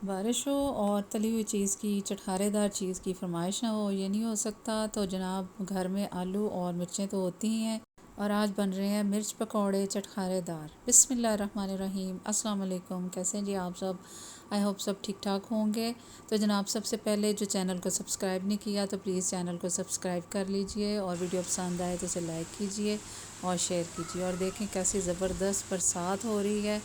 بارش ہو اور تلی ہوئی چیز کی، چٹخارے دار چیز کی فرمائش نہ ہو، یہ نہیں ہو سکتا۔ تو جناب گھر میں آلو اور مرچیں تو ہوتی ہی ہیں، اور آج بن رہے ہیں مرچ پکوڑے چٹخارے دار۔ بسم اللہ الرحمن الرحیم۔ السلام علیکم، کیسے ہیں جی آپ سب؟ آئی ہوپ سب ٹھیک ٹھاک ہوں گے۔ تو جناب سب سے پہلے جو چینل کو سبسکرائب نہیں کیا تو پلیز چینل کو سبسکرائب کر لیجئے، اور ویڈیو پسند آئے تو اسے لائک کیجئے اور شیئر کیجئے۔ اور دیکھیں کیسی زبردست برسات ہو رہی ہے،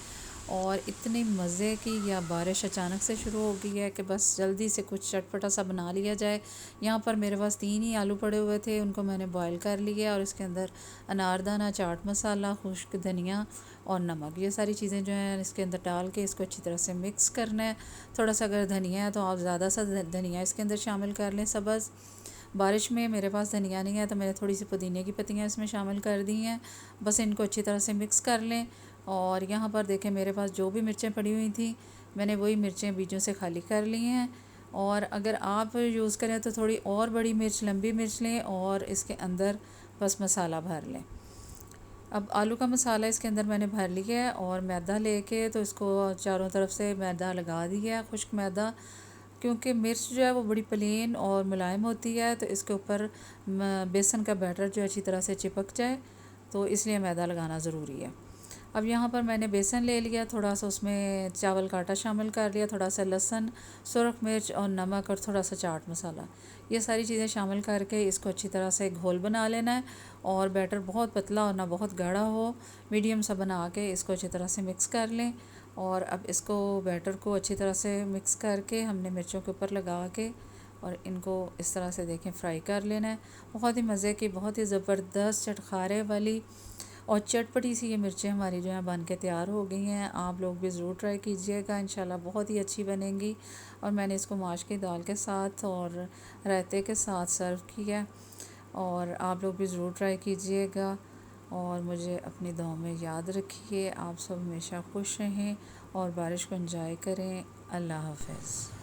اور اتنی مزے کی یا بارش اچانک سے شروع ہو گئی ہے کہ بس جلدی سے کچھ چٹپٹا سا بنا لیا جائے۔ یہاں پر میرے پاس 3 ہی آلو پڑے ہوئے تھے، ان کو میں نے بوائل کر لیا، اور اس کے اندر اناردانہ، چاٹ مسالہ، خشک دھنیا اور نمک، یہ ساری چیزیں جو ہیں اس کے اندر ڈال کے اس کو اچھی طرح سے مکس کرنا ہے۔ تھوڑا سا اگر دھنیا ہے تو آپ زیادہ سا دھنیا اس کے اندر شامل کر لیں سبز۔ بارش میں میرے پاس دھنیا نہیں ہے تو میں نے تھوڑی سی پودینے کی پتیاں اس میں شامل کر دی ہیں۔ بس ان کو اچھی طرح سے مکس کر لیں۔ اور یہاں پر دیکھیں میرے پاس جو بھی مرچیں پڑی ہوئی تھیں میں نے وہی مرچیں بیجوں سے خالی کر لی ہیں۔ اور اگر آپ یوز کریں تو تھوڑی اور بڑی مرچ، لمبی مرچ لیں اور اس کے اندر بس مسالہ بھر لیں۔ اب آلو کا مسالہ اس کے اندر میں نے بھر لیا ہے، اور میدا لے کے تو اس کو چاروں طرف سے میدا لگا دیا ہے، خشک میدا، کیونکہ مرچ جو ہے وہ بڑی پلین اور ملائم ہوتی ہے، تو اس کے اوپر بیسن کا بیٹر جو اچھی طرح سے چپک جائے، تو اس لیے میدا لگانا ضروری ہے۔ اب یہاں پر میں نے بیسن لے لیا، تھوڑا سا اس میں چاول کا آٹا شامل کر لیا، تھوڑا سا لہسن، سرخ مرچ اور نمک، اور تھوڑا سا چاٹ مسالہ، یہ ساری چیزیں شامل کر کے اس کو اچھی طرح سے گھول بنا لینا ہے۔ اور بیٹر بہت پتلا اور نہ بہت گاڑھا ہو، میڈیم سا بنا کے اس کو اچھی طرح سے مکس کر لیں۔ اور اب اس کو بیٹر کو اچھی طرح سے مکس کر کے ہم نے مرچوں کے اوپر لگا کے اور ان کو اس طرح سے دیکھیں فرائی کر لینا ہے۔ بہت ہی مزے کی، بہت ہی زبردست چٹخارے والی اور چٹپٹی سی یہ مرچیں ہماری جو ہیں بن کے تیار ہو گئی ہیں۔ آپ لوگ بھی ضرور ٹرائی کیجئے گا، انشاءاللہ بہت ہی اچھی بنیں گی۔ اور میں نے اس کو ماش کی دال کے ساتھ اور رائتے کے ساتھ سرو کیا، اور آپ لوگ بھی ضرور ٹرائی کیجئے گا، اور مجھے اپنی دعاؤں میں یاد رکھیے۔ آپ سب ہمیشہ خوش رہیں اور بارش کو انجوائے کریں۔ اللہ حافظ۔